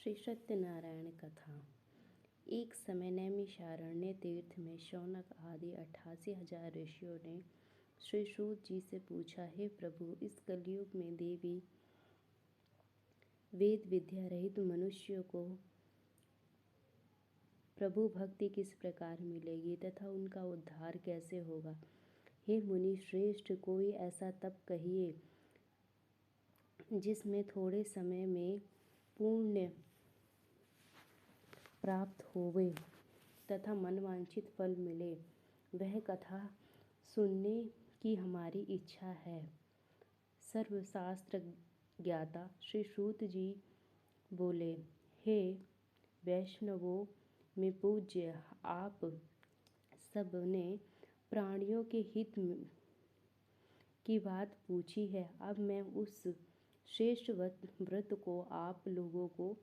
श्री सत्यनारायण कथा। एक समय नैमिषारण्य तीर्थ में शौनक आदि 88,000 ऋषियों ने श्री सूत जी से पूछा, हे प्रभु, इस कलयुग में देवी वेद विद्या रहित मनुष्यों को प्रभु भक्ति किस प्रकार मिलेगी तथा उनका उद्धार कैसे होगा। हे मुनि श्रेष्ठ, कोई ऐसा तप कहिए जिसमें थोड़े समय में पुण्य प्राप्त होवे तथा मनवांछित फल मिले। वह कथा सुनने की हमारी इच्छा है। सर्वशास्त्र ज्ञाता श्री सूत जी बोले, हे वैष्णवों में पूज्य, आप सब ने प्राणियों के हित की बात पूछी है। अब मैं उस श्रेष्ठ व्रत को आप लोगों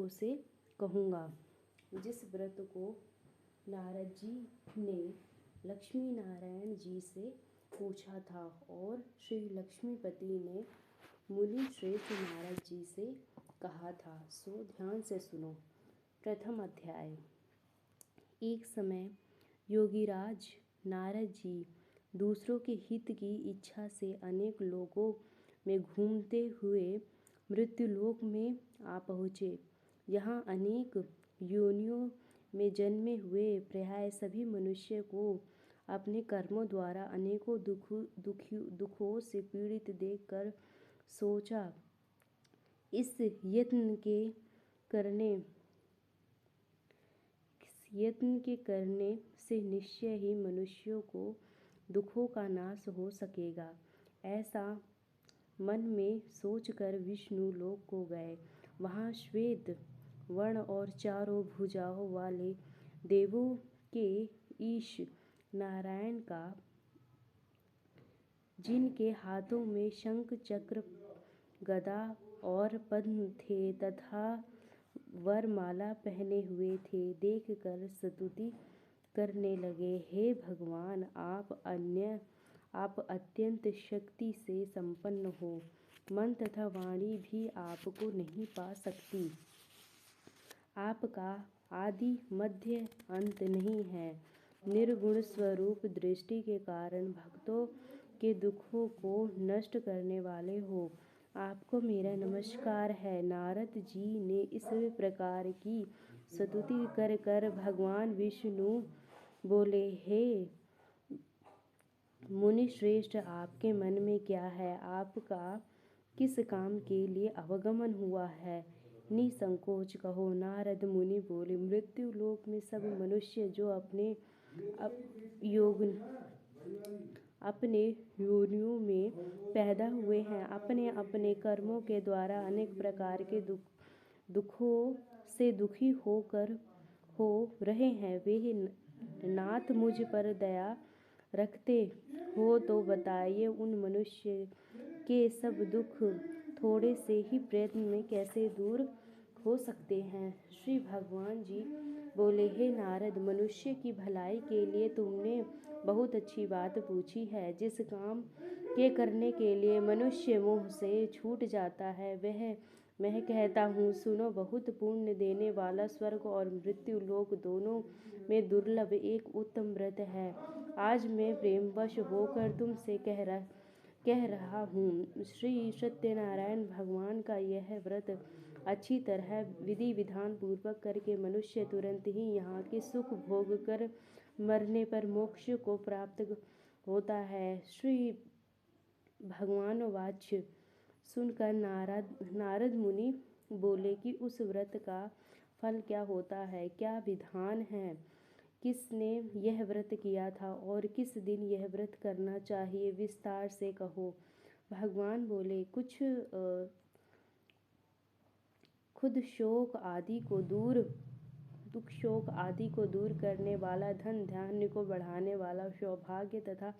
से कहूँगा, जिस व्रत को नारद जी ने लक्ष्मी नारायण जी से पूछा था और श्री लक्ष्मीपति ने मुनि श्रेष्ठ नारद जी से कहा था, सो ध्यान से सुनो। प्रथम अध्याय। एक समय योगीराज नारद जी दूसरों के हित की इच्छा से अनेक लोकों में घूमते हुए मृत्युलोक में आ पहुँचे। यहाँ अनेक योनियों में जन्मे हुए प्राय सभी मनुष्य को अपने कर्मों द्वारा अनेकों दुखों से पीड़ित देखकर सोचा, इस यत्न के करने से निश्चय ही मनुष्यों को दुखों का नाश हो सकेगा। ऐसा मन में सोचकर विष्णु लोक को गए। वहाँ श्वेत वर्ण और चारों भुजाओं वाले देवों के ईश नारायण का, जिनके हाथों में शंख चक्र गदा और पद्म थे तथा वरमाला पहने हुए थे, देखकर स्तुति करने लगे। हे भगवान, आप अत्यंत शक्ति से संपन्न हो। मन तथा वाणी भी आपको नहीं पा सकती। आपका आदि मध्य अंत नहीं है। निर्गुण स्वरूप दृष्टि के कारण भक्तों के दुखों को नष्ट करने वाले हो। आपको मेरा नमस्कार है। नारद जी ने इस प्रकार की स्तुति कर कर भगवान विष्णु बोले, हे मुनि श्रेष्ठ, आपके मन में क्या है? आपका किस काम के लिए अवगमन हुआ है? निसंकोच कहो। नारद मुनि बोले, मृत्यु लोक में सब मनुष्य जो अपने योनियों में पैदा हुए हैं, अपने अपने कर्मों के द्वारा अनेक प्रकार के दुखों से दुखी हो रहे हैं। वे नाथ मुझ पर दया रखते हो तो बताइए, उन मनुष्य के सब दुख थोड़े से ही प्रयत्न में कैसे दूर हो सकते हैं। श्री भगवान जी बोले, हे नारद, मनुष्य की भलाई के लिए तुमने बहुत अच्छी बात पूछी है। जिस काम के करने के लिए मनुष्य मोह से छूट जाता है, वह मैं कहता हूँ, सुनो। बहुत पुण्य देने वाला स्वर्ग और मृत्यु लोक दोनों में दुर्लभ एक उत्तम व्रत है। आज मैं प्रेमवश होकर तुमसे कह रहा हूँ। श्री सत्यनारायण भगवान का यह व्रत अच्छी तरह विधि विधान पूर्वक करके मनुष्य तुरंत ही यहाँ के सुख भोग कर मरने पर मोक्ष को प्राप्त होता है। श्री भगवान वाच्य सुनकर नारद मुनि बोले कि उस व्रत का फल क्या होता है, क्या विधान है, किसने यह व्रत किया था और किस दिन यह व्रत करना चाहिए, विस्तार से कहो। भगवान बोले, दुख शोक आदि को दूर करने वाला, धन धान्य को बढ़ाने वाला, सौभाग्य तथा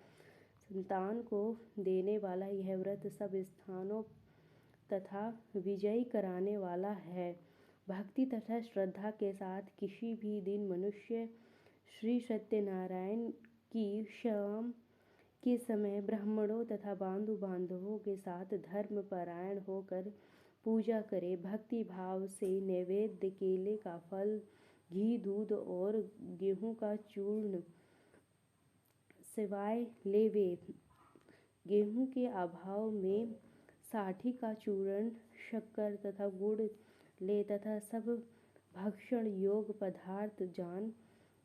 संतान को देने वाला यह व्रत सब स्थानों तथा विजयी कराने वाला है। भक्ति तथा श्रद्धा के साथ किसी भी दिन मनुष्य श्री सत्यनारायण की शाम के समय ब्राह्मणों तथा बंधु बांधवों के साथ धर्म परायण होकर पूजा करे। भक्ति भाव से नैवेद्य केले का फल, घी, दूध और गेहूं का चूर्ण सिवाय लेवे। गेहूं के अभाव में साठी का चूर्ण, शक्कर तथा गुड़ ले तथा सब भक्षण योग पदार्थ जान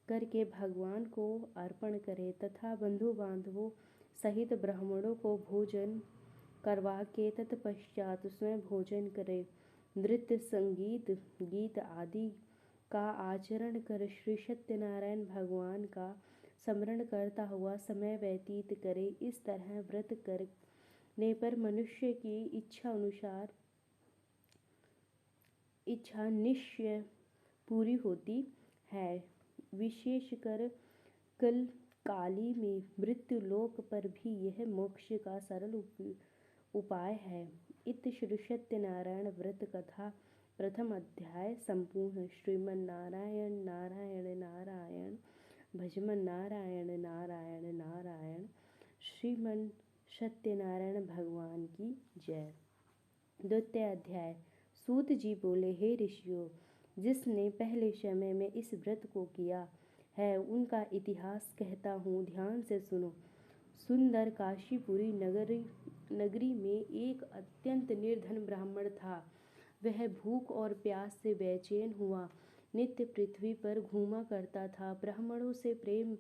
करके भगवान को अर्पण करे तथा बंधु बांधवों सहित ब्राह्मणों को भोजन करवा के तत्पश्चात स्वयं भोजन करे। नृत्य, संगीत, गीत आदि का आचरण कर श्री सत्यनारायण भगवान का स्मरण करता हुआ समय व्यतीत करे। इस तरह व्रत करने पर मनुष्य की इच्छा निश्चय पूरी होती है। विशेषकर कल काली में मृत्यु लोक पर भी यह मोक्ष का सरल उपाय है। इत श्री सत्यनारायण व्रत कथा प्रथम अध्याय संपूर्ण। श्रीमन नारायण नारायण नारायण भजमन नारायण नारायण नारायण। श्रीमन सत्यनारायण भगवान की जय। द्वितीय अध्याय। सूत जी बोले, हे ऋषियों, जिसने पहले समय में इस व्रत को किया है उनका इतिहास कहता हूँ, ध्यान से सुनो। सुंदर काशीपुरी नगरी में एक अत्यंत निर्धन ब्राह्मण था। वह भूख और प्यास से बेचैन हुआ नित्य पृथ्वी पर घूमा करता था। ब्राह्मणों से प्रेम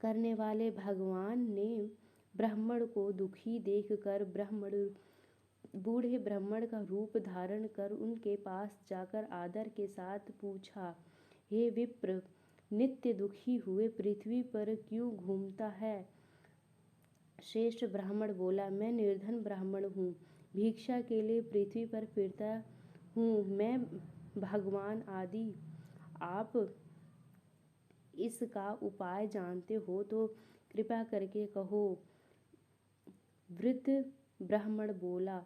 करने वाले भगवान ने ब्राह्मण को दुखी देखकर बूढ़े ब्राह्मण का रूप धारण कर उनके पास जाकर आदर के साथ पूछा, हे विप्र, नित्य दुखी हुए पृथ्वी पर क्यों घूमता है? श्रेष्ठ ब्राह्मण बोला, मैं निर्धन ब्राह्मण हूँ, भिक्षा के लिए पृथ्वी पर फिरता हूँ। मैं भगवान आदि आप इसका उपाय जानते हो तो कृपा करके कहो। वृद्ध ब्राह्मण बोला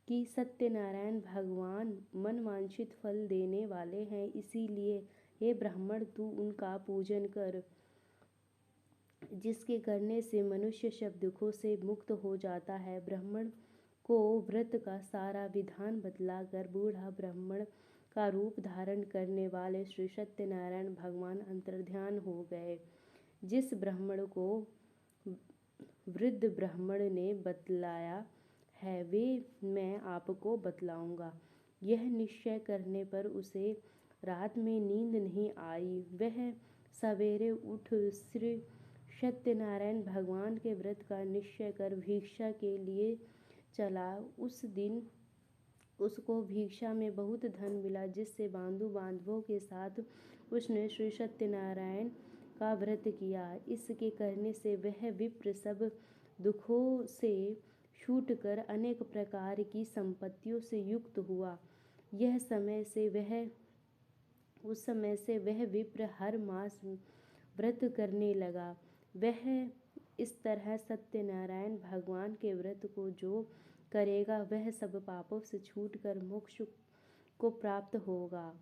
कि सत्यनारायण भगवान मनवांछित फल देने वाले हैं, इसीलिए हे ब्राह्मण तू उनका पूजन कर, जिसके करने से मनुष्य सब दुखों से मुक्त हो जाता है। ब्राह्मण को व्रत का सारा विधान बतलाकर बूढ़ा ब्राह्मण का रूप धारण करने वाले श्री सत्यनारायण भगवान अंतर्ध्यान हो गए। जिस ब्राह्मण को वृद्ध ब्राह्मण ने बतलाया है वे मैं आपको बतलाऊंगा। यह निश्चय करने पर उसे रात में नींद नहीं आई। वह सवेरे उठ श्री सत्यनारायण भगवान के व्रत का निश्चय कर भिक्षा के लिए चला। उस दिन उसको भिक्षा में बहुत धन मिला, जिससे बंधु बांधवों के साथ उसने श्री सत्यनारायण का व्रत किया। इसके करने से वह विप्र सब दुखों से छूटकर अनेक प्रकार की संपत्तियों से युक्त हुआ। उस समय से वह विप्र हर मास व्रत करने लगा। वह इस तरह सत्यनारायण भगवान के व्रत को जो करेगा वह सब पापों से छूटकर मोक्ष को प्राप्त होगा।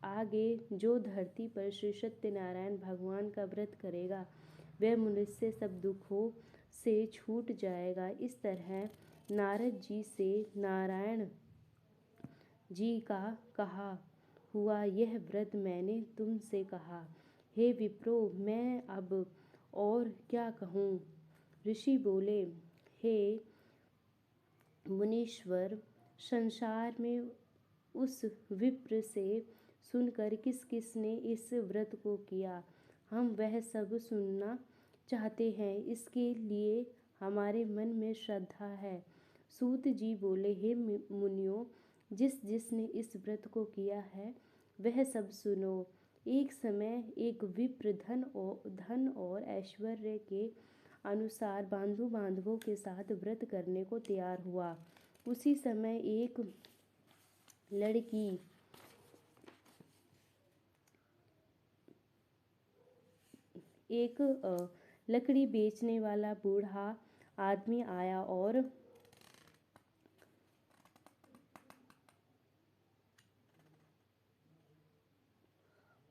आगे जो धरती पर श्री सत्यनारायण भगवान का व्रत करेगा वह मनुष्य सब दुखों से छूट जाएगा। इस तरह नारद जी से नारायण जी का कहा हुआ यह व्रत मैंने तुमसे कहा। हे विप्रो, मैं अब और क्या कहूँ? ऋषि बोले, हे मुनीश्वर, संसार में उस विप्र से सुनकर किस किस ने इस व्रत को किया, हम वह सब सुनना चाहते हैं। इसके लिए हमारे मन में श्रद्धा है। सूत जी बोले, हे मुनियों, जिसने इस व्रत को किया है वह सब सुनो। एक समय एक विप्र धन और ऐश्वर्य के अनुसार बंधु बांधवों के साथ व्रत करने को तैयार हुआ। उसी समय एक लकड़ी बेचने वाला बूढ़ा आदमी आया और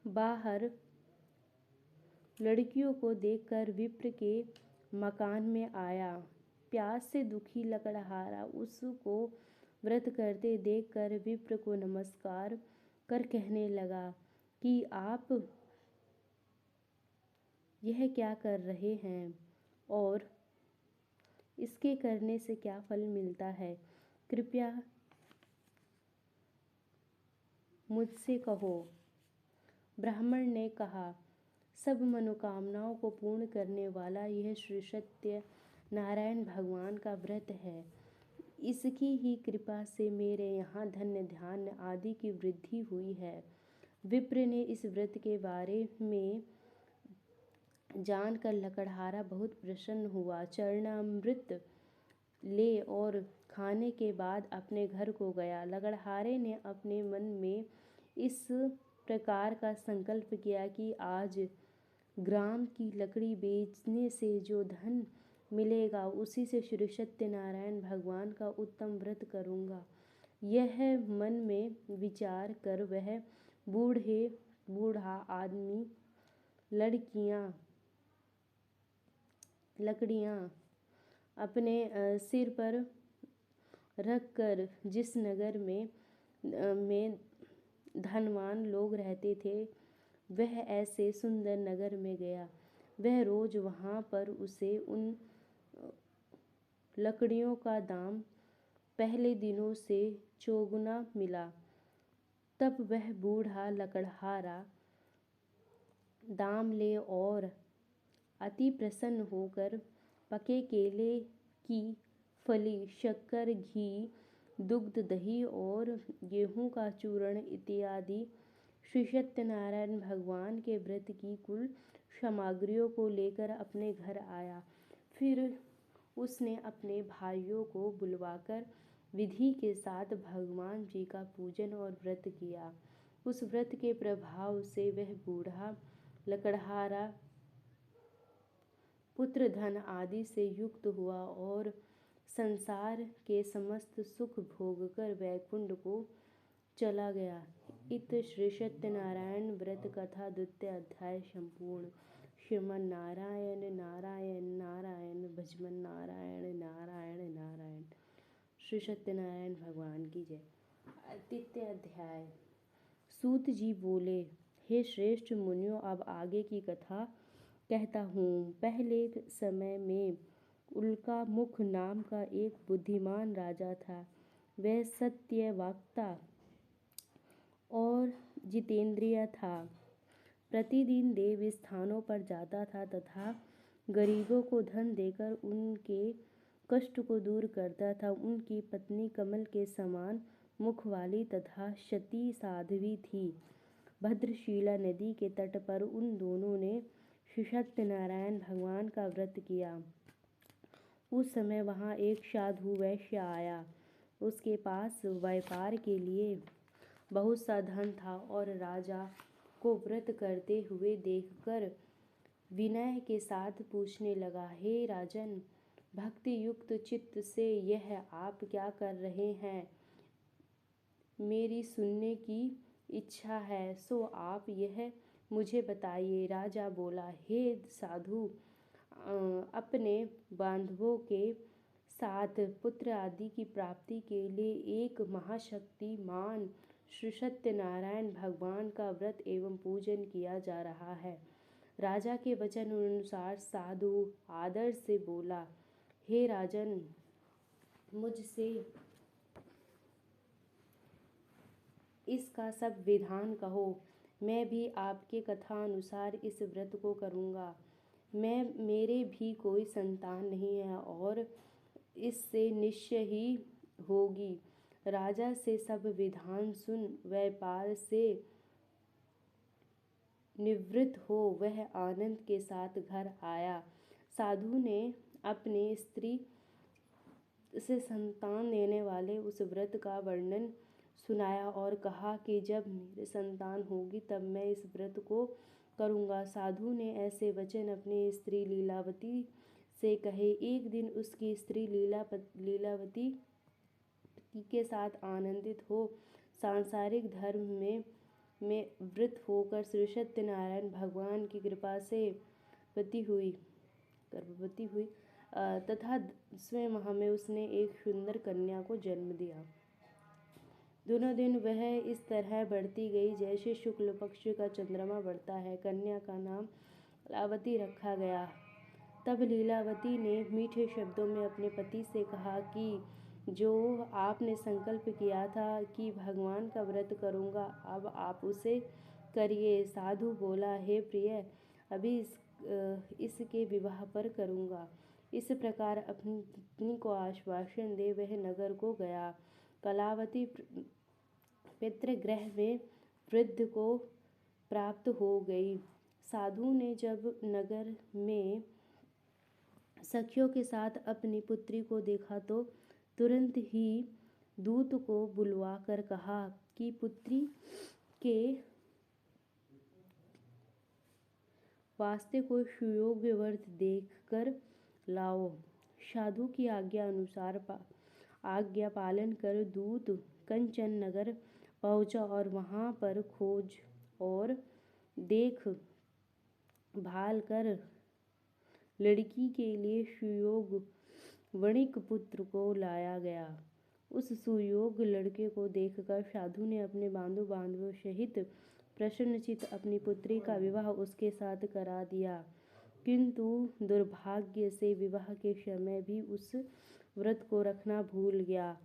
बाहर लड़कियों को देखकर विप्र के मकान में आया। प्यास से दुखी लकड़हारा उसको व्रत करते देखकर विप्र को नमस्कार कर कहने लगा कि आप यह क्या कर रहे हैं और इसके करने से क्या फल मिलता है, कृपया मुझसे कहो। ब्राह्मण ने कहा, सब मनोकामनाओं को पूर्ण करने वाला यह श्री सत्य नारायण भगवान का व्रत है। इसकी ही कृपा से मेरे यहाँ धन्य धान्य आदि की वृद्धि हुई है। विप्र ने इस व्रत के बारे में जानकर लकड़हारा बहुत प्रसन्न हुआ। चरणामृत ले और खाने के बाद अपने घर को गया। लकड़हारे ने अपने मन में इस प्रकार का संकल्प किया कि आज ग्राम की लकड़ी बेचने से जो धन मिलेगा उसी से श्री सत्यनारायण भगवान का उत्तम व्रत करूँगा। यह मन में विचार कर वह बूढ़ा आदमी लकड़ियाँ अपने सिर पर रखकर जिस नगर में धनवान लोग रहते थे वह ऐसे सुंदर नगर में गया। वह रोज वहाँ पर उसे उन लकड़ियों का दाम पहले दिनों से चौगुना मिला। तब वह बूढ़ा लकड़हारा दाम ले और अति प्रसन्न होकर पके केले की फली, शक्कर, घी, दुग्ध, दही और गेहूं का चूर्ण इत्यादि श्री सत्यनारायण भगवान के व्रत की कुल सामग्रियों को लेकर अपने घर आया। फिर उसने अपने भाइयों को बुलवाकर विधि के साथ भगवान जी का पूजन और व्रत किया। उस व्रत के प्रभाव से वह बूढ़ा लकड़हारा पुत्र धन आदि से युक्त हुआ और संसार के समस्त सुख भोगकर वैकुंठ को चला गया। इत श्री सत्यनारायण व्रत कथा द्वितीय अध्याय संपूर्ण। श्रीमन नारायण नारायण नारायण भजमन नारायण नारायण नारायण। श्री सत्यनारायण भगवान की जय। तृतीय अध्याय। सूत जी बोले, हे श्रेष्ठ मुनियों, अब आगे की कथा कहता हूँ। पहले समय में उल्का मुख नाम का एक बुद्धिमान राजा था। वह सत्यवक्ता और जितेंद्रिय था। प्रतिदिन देव स्थानों पर जाता था तथा गरीबों को धन देकर उनके कष्ट को दूर करता था। उनकी पत्नी कमल के समान मुख वाली तथा सती साध्वी थी। भद्रशिला नदी के तट पर उन दोनों ने श्री सत्यनारायण भगवान का व्रत किया। उस समय वहाँ एक साधु वैश्य आया। उसके पास व्यापार के लिए बहुत सा धन था और राजा को व्रत करते हुए देखकर विनय के साथ पूछने लगा, हे राजन, भक्ति युक्त चित्त से यह आप क्या कर रहे हैं? मेरी सुनने की इच्छा है, सो आप यह मुझे बताइए। राजा बोला, हे साधु, अपने बांधवों के साथ पुत्र आदि की प्राप्ति के लिए एक महाशक्तिमान श्री सत्यनारायण भगवान का व्रत एवं पूजन किया जा रहा है। राजा के वचन अनुसार साधु आदर से बोला, हे राजन, मुझसे इसका सब विधान कहो। मैं भी आपके कथा अनुसार इस व्रत को करूँगा। मेरे भी कोई संतान नहीं है और इससे निश्चय ही होगी। राजा से सब विधान सुन व्यापार से निवृत्त हो वह आनंद के साथ घर आया। साधु ने अपने स्त्री से संतान देने वाले उस व्रत का वर्णन सुनाया और कहा कि जब मेरे संतान होगी तब मैं इस व्रत को करूँगा। साधु ने ऐसे वचन अपनी स्त्री लीलावती से कहे। एक दिन उसकी स्त्री लीलावती के साथ आनंदित हो सांसारिक धर्म में वृत होकर श्री सत्यनारायण भगवान की कृपा से गर्भवती हुई तथा 10वें माह में उसने एक सुंदर कन्या को जन्म दिया। दोनों दिन वह इस तरह बढ़ती गई जैसे शुक्ल पक्ष का चंद्रमा बढ़ता है। कन्या का नाम लीलावती रखा गया। तब लीलावती ने मीठे शब्दों में अपने पति से कहा कि जो आपने संकल्प किया था कि भगवान का व्रत करूँगा, अब आप उसे करिए। साधु बोला, हे प्रिय, अभी इसके विवाह पर करूँगा। इस प्रकार अपनी पत्नी को आश्वासन दे वह नगर को गया। कलावती पितृगृह में वृद्ध को प्राप्त हो गई। साधु ने जब नगर में सखियों के साथ अपनी पुत्री को देखा तो तुरंत ही दूत को बुलवाकर कहा कि पुत्री के वास्ते कोई सुयोग्य वर देखकर लाओ। साधु की आज्ञा अनुसार आज्ञा पालन कर दूत कंचन नगर पहुंचा और वहां पर खोज और देख भाल कर लड़की के लिए सुयोग्य वणिक पुत्र को लाया गया। उस सुयोग्य लड़के को देखकर साधु ने अपने बंधु बांधवों सहित प्रसन्नचित्त अपनी पुत्री का विवाह उसके साथ करा दिया। किंतु दुर्भाग्य से विवाह के समय भी उस व्रत को रखना भूल गया।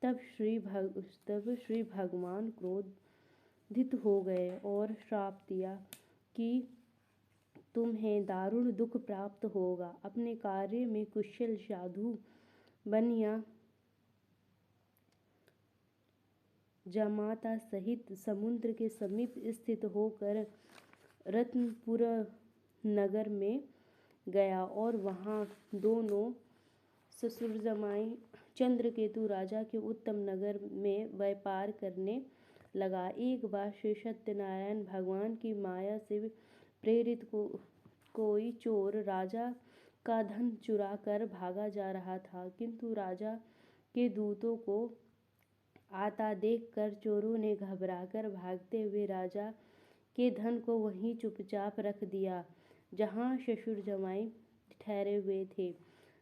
तब श्री भगवान क्रोधित हो गए और श्राप दिया कि तुम्हें दारुण दुख प्राप्त होगा। अपने कार्य में कुशल साधु बनिया जामाता सहित समुद्र के समीप स्थित होकर रत्नपुर नगर में गया और वहां दोनों ससुर जमाई चंद्रकेतु राजा के उत्तम नगर में व्यापार करने लगा। एक बार श्री सत्यनारायण भगवान की माया से प्रेरित कोई चोर राजा का धन चुरा कर भागा जा रहा था, किंतु राजा के दूतों को आता देखकर चोरों ने घबराकर भागते हुए राजा के धन को वहीं चुपचाप रख दिया जहां ससुर जमाई ठहरे हुए थे।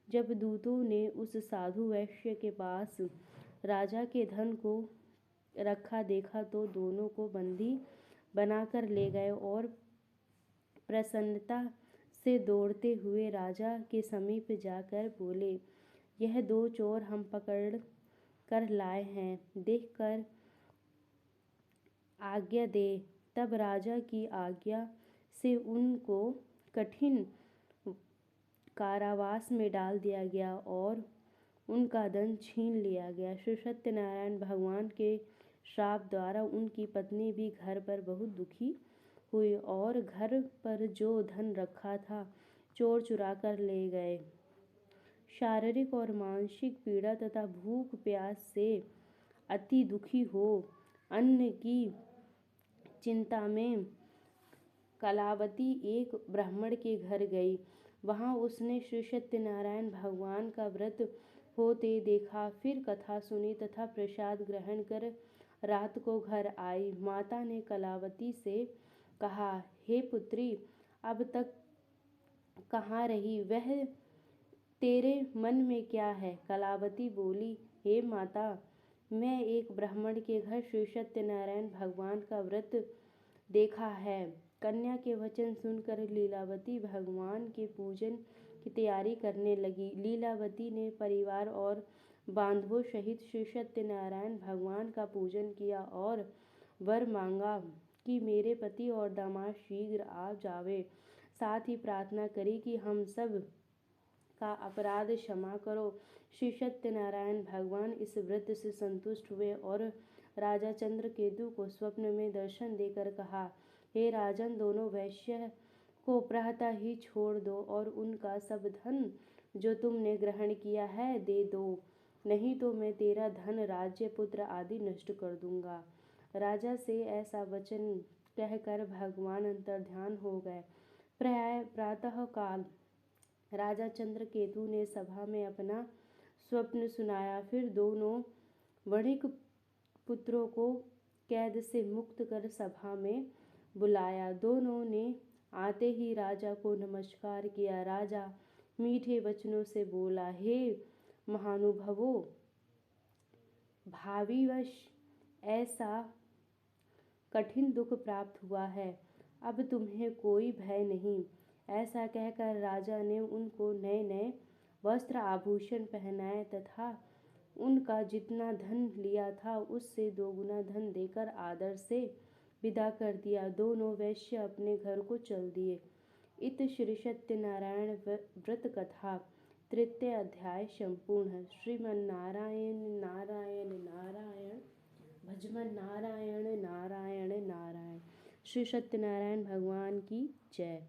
जब दूतों ने उस साधु वैश्य के पास राजा के धन को रखा देखा तो दोनों को बंदी बनाकर ले गए और प्रसन्नता से दौड़ते हुए राजा के समीप जाकर बोले, यह दो चोर हम पकड़ कर लाए हैं, देखकर आज्ञा दे। तब राजा की आज्ञा से उनको कठिन कारावास में डाल दिया गया और उनका धन छीन लिया गया। श्री सत्यनारायण भगवान के श्राप द्वारा उनकी पत्नी भी घर पर बहुत दुखी हुई और घर पर जो धन रखा था चोर चुरा कर ले गए। शारीरिक और मानसिक पीड़ा तथा भूख प्यास से अति दुखी हो अन्न की चिंता में कलावती एक ब्राह्मण के घर गई। वहां उसने श्री सत्यनारायण भगवान का व्रत होते देखा, फिर कथा सुनी तथा प्रसाद ग्रहण कर रात को घर आई। माता ने कलावती से कहा, हे पुत्री, अब तक कहाँ रही? वह तेरे मन में क्या है? कलावती बोली, हे माता, मैं एक ब्राह्मण के घर श्री सत्यनारायण भगवान का व्रत देखा है। कन्या के वचन सुनकर लीलावती भगवान के पूजन की तैयारी करने लगी। लीलावती ने परिवार और बांधवों सहित श्री सत्यनारायण भगवान का पूजन किया और वर मांगा कि मेरे पति और दामाद शीघ्र आ जावे। साथ ही प्रार्थना करी कि हम सब का अपराध क्षमा करो। श्री सत्यनारायण भगवान इस व्रत से संतुष्ट हुए और राजा चंद्रकेतु को स्वप्न में दर्शन देकर कहा, हे राजन, दोनों वैश्य को प्रातः ही छोड़ दो और उनका सब धन जो तुमने ग्रहण किया है दे दो, नहीं तो मैं तेरा धन, राज्य, पुत्र आदि नष्ट कर दूंगा। राजा से ऐसा वचन कहकर भगवान अंतर्ध्यान हो गए। प्रातः काल राजा चंद्रकेतु ने सभा में अपना स्वप्न सुनाया। फिर दोनों वणिक पुत्रों को कैद से मुक्त कर सभा में बुलाया। दोनों ने आते ही राजा को नमस्कार किया। राजा मीठे वचनों से बोला, हे महानुभावों, भाविवश ऐसा कठिन दुख प्राप्त हुआ है, अब तुम्हें कोई भय नहीं। ऐसा कहकर राजा ने उनको नए नए वस्त्र आभूषण पहनाए तथा उनका जितना धन लिया था उससे दोगुना धन देकर आदर से विदा कर दिया। दोनों वैश्य अपने घर को चल दिए। इत श्री सत्यनारायण व्रत कथा तृतीय अध्याय संपूर्ण। श्रीमन्नारायण नारायण नारायण भजमन नारायण नारायण नारायण। श्री सत्यनारायण भगवान की जय।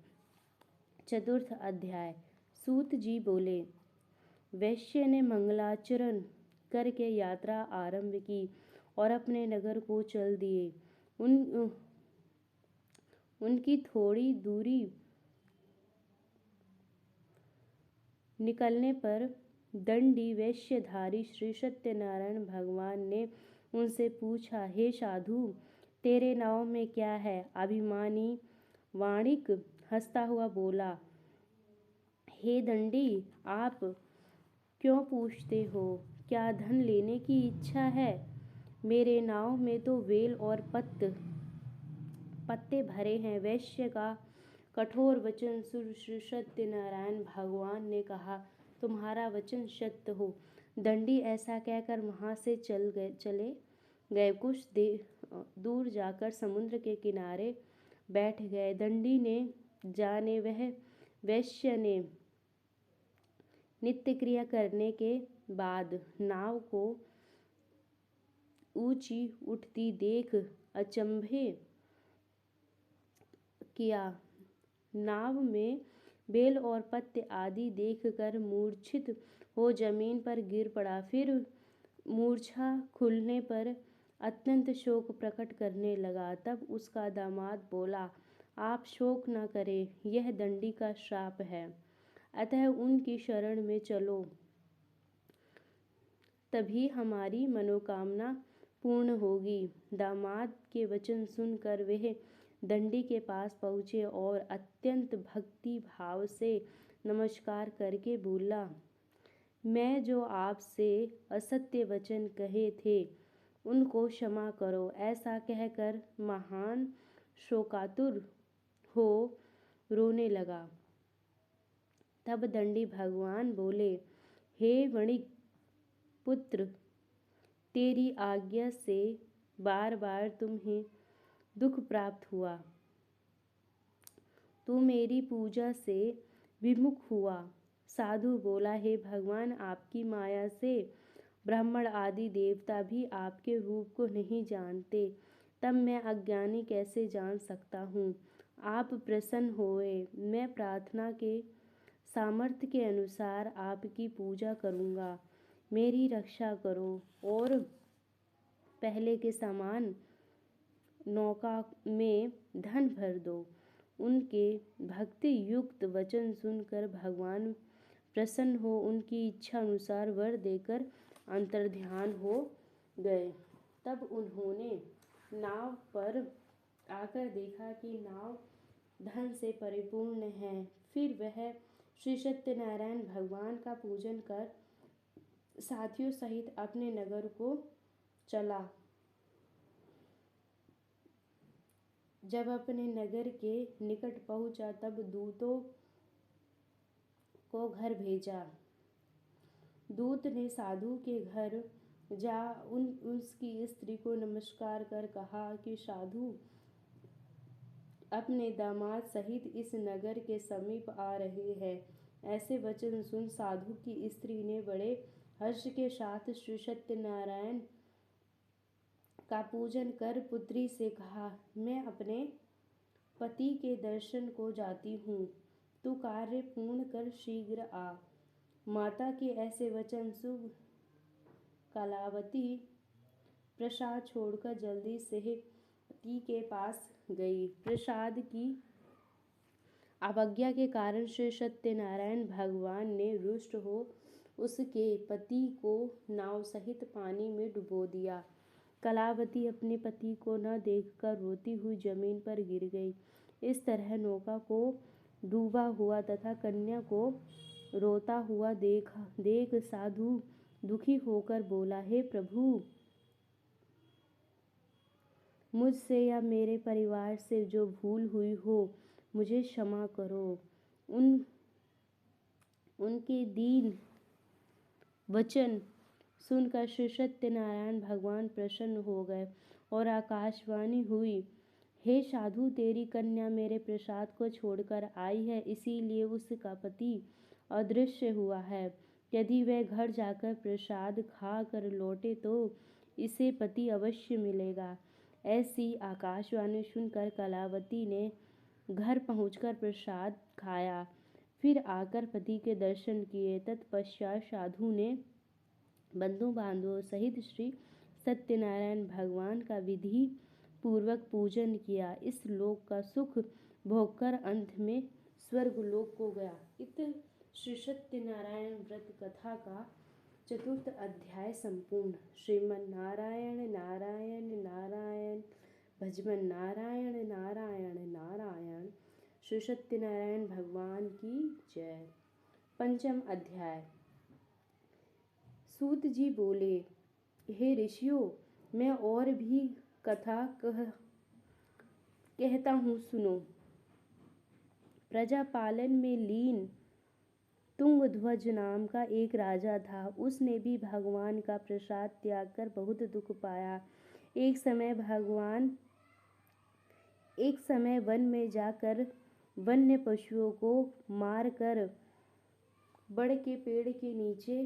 चतुर्थ अध्याय। सूत जी बोले, वैश्य ने मंगलाचरण करके यात्रा आरंभ की और अपने नगर को चल दिए। उनकी थोड़ी दूरी निकलने पर दंडी वेश्यधारी श्री सत्यनारायण भगवान ने उनसे पूछा, हे साधु, तेरे नाव में क्या है? अभिमानी वाणिक हंसता हुआ बोला, हे दंडी, आप क्यों पूछते हो? क्या धन लेने की इच्छा है? मेरे नाव में तो वेल और पत्ते भरे हैं। वैश्य का कठोर वचन सुन श्री सत्यनारायण भगवान ने कहा, तुम्हारा वचन सत्य हो। दंडी ऐसा कहकर वहां से चले गए। कुछ दूर जाकर समुद्र के किनारे बैठ गए। दंडी ने जाने वह वैश्य ने नित्य क्रिया करने के बाद नाव को ऊंची उठती देख अचंभे किया। नाव में बेल और पत्ते आदि देखकर मूर्छित हो जमीन पर गिर पड़ा। फिर मूर्छा खुलने पर अत्यंत शोक प्रकट करने लगा। तब उसका दामाद बोला, आप शोक न करें, यह दंडी का श्राप है, अतः उनकी शरण में चलो, तभी हमारी मनोकामना पूर्ण होगी। दामाद के वचन सुनकर वह दंडी के पास पहुँचे और अत्यंत भक्ति भाव से नमस्कार करके बोला, मैं जो आपसे असत्य वचन कहे थे उनको क्षमा करो। ऐसा कहकर महान शोकातुर हो रोने लगा। तब दंडी भगवान बोले, हे वणिक पुत्र, तेरी आज्ञा से बार बार तुम्हें दुख प्राप्त हुआ। तू मेरी पूजा से विमुख हुआ। साधु बोला, हे भगवान, आपकी माया से ब्राह्मण आदि देवता भी आपके रूप को नहीं जानते, तब मैं अज्ञानी कैसे जान सकता हूँ? आप प्रसन्न होए, मैं प्रार्थना के सामर्थ्य के अनुसार आपकी पूजा करूँगा। मेरी रक्षा करो और पहले के समान नौका में धन भर दो। उनके भक्ति युक्त वचन सुनकर भगवान प्रसन्न हो उनकी इच्छा अनुसार वर देकर अंतर्ध्यान हो गए। तब उन्होंने नाव पर आकर देखा कि नाव धन से परिपूर्ण है। फिर वह श्री सत्यनारायण भगवान का पूजन कर साथियों सहित अपने नगर को चला। जब अपने नगर के निकट पहुंचा तब दूतों को घर भेजा। दूत ने साधु के घर जा उसकी स्त्री को नमस्कार कर कहा कि साधु अपने दामाद सहित इस नगर के समीप आ रहे हैं। ऐसे वचन सुन साधु की स्त्री ने बड़े हर्ष के साथ श्री सत्यनारायण का पूजन कर पुत्री से कहा, मैं अपने पति के दर्शन को जाती हूँ, तू कार्य पूर्ण कर शीघ्र आ। माता के ऐसे वचन सुन कलावती प्रसाद छोड़कर जल्दी से पति के पास गई। प्रसाद की अवज्ञा के कारण श्री सत्यनारायण भगवान ने रुष्ट हो उसके पति को नाव सहित पानी में डुबो दिया। कलावती अपने पति को न देखकर रोती हुई जमीन पर गिर गई। इस तरह नौका को डूबा हुआ तथा कन्या को रोता हुआ देख साधु दुखी होकर बोला, हे प्रभु, मुझसे या मेरे परिवार से जो भूल हुई हो मुझे क्षमा करो। उनके दीन वचन सुनकर श्री सत्यनारायण भगवान प्रसन्न हो गए और आकाशवाणी हुई, हे साधु, तेरी कन्या मेरे प्रसाद को छोड़कर आई है, इसीलिए उसका पति अदृश्य हुआ है। यदि वह घर जाकर प्रसाद खा कर लौटे तो इसे पति अवश्य मिलेगा। ऐसी आकाशवाणी सुनकर कलावती ने घर पहुंचकर प्रसाद खाया, फिर आकर पति के दर्शन किए। तत्पश्चात साधु ने बंधु बांधवों सहित श्री सत्यनारायण भगवान का विधि पूर्वक पूजन किया। इस लोक का सुख भोगकर अंत में स्वर्ग लोक को गया। इत श्री सत्यनारायण व्रत कथा का चतुर्थ अध्याय संपूर्ण। श्रीमन नारायण नारायण नारायण भजमन नारायण नारायण नारायण। श्री सत्यनारायण भगवान की जय। पंचम अध्याय। सूत जी बोले, हे ऋषियों, मैं और भी कथा कहता हूँ, सुनो। प्रजा पालन में लीन तुंगध्वज नाम का एक राजा था। उसने भी भगवान का प्रसाद त्याग कर बहुत दुख पाया। एक समय वन में जाकर वन्य पशुओं को मारकर बड़ के पेड़ के नीचे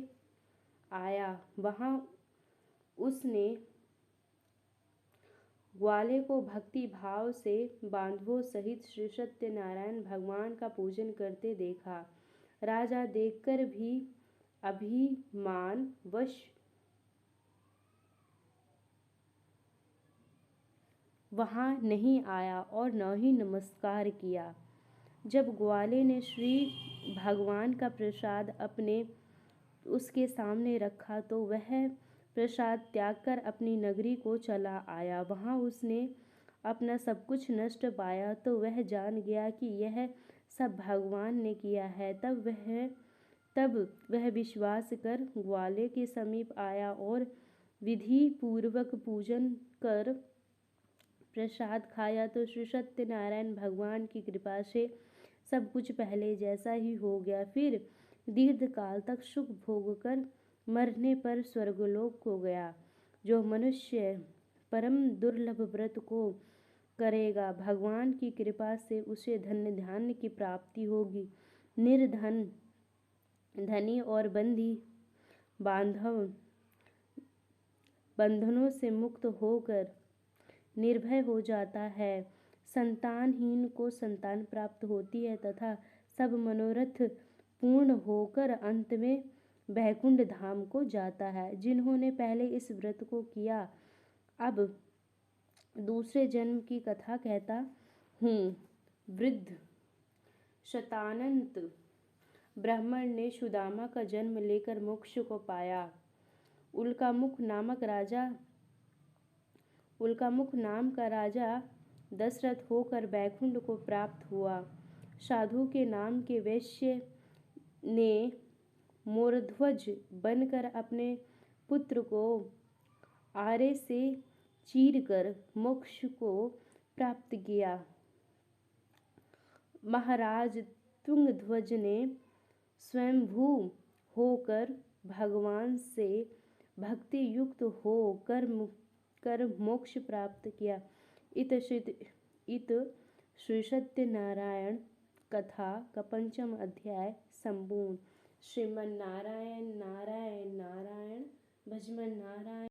आया। वहां उसने ग्वाले को भक्ति भाव से बांधवों सहित श्री सत्यनारायण भगवान का पूजन करते देखा। राजा देखकर भी अभिमानवश वहां नहीं आया और न ही नमस्कार किया। जब ग्वाले ने श्री भगवान का प्रसाद उसके सामने रखा तो वह प्रसाद त्याग कर अपनी नगरी को चला आया। वहां उसने अपना सब कुछ नष्ट पाया तो वह जान गया कि यह सब भगवान ने किया है। तब वह विश्वास कर ग्वाले के समीप आया और विधि पूर्वक पूजन कर प्रसाद खाया तो श्री सत्यनारायण भगवान की कृपा से सब कुछ पहले जैसा ही हो गया। फिर दीर्घ काल तक सुख भोग कर मरने पर स्वर्गलोक को गया। जो मनुष्य परम दुर्लभ व्रत को करेगा, भगवान की कृपा से उसे धन्य धान्य की प्राप्ति होगी। निर्धन धनी और बंदी बंधनों से मुक्त होकर निर्भय हो जाता है। संतानहीन को संतान प्राप्त होती है तथा सब मनोरथ पूर्ण होकर अंत में वैकुंठ धाम को जाता है। जिन्होंने पहले इस व्रत को किया, अब दूसरे जन्म की कथा कहता हूँ। वृद्ध शतानंत ब्राह्मण ने सुदामा का जन्म लेकर मोक्ष को पाया। उल्कामुख नाम का राजा दशरथ होकर वैकुंठ को प्राप्त हुआ। साधु के नाम के वैश्य ने मोरध्वज बनकर अपने पुत्र को आरे से चीरकर मोक्ष को प्राप्त किया। महाराज तुंगध्वज ने स्वयंभू होकर भगवान से भक्ति युक्त हो कर मोक्ष प्राप्त किया। इत श्री सत्यनारायण कथा का पंचम अध्याय संपूर्ण। श्रीमन नारायण नारायण नारायण भजमन नारायण।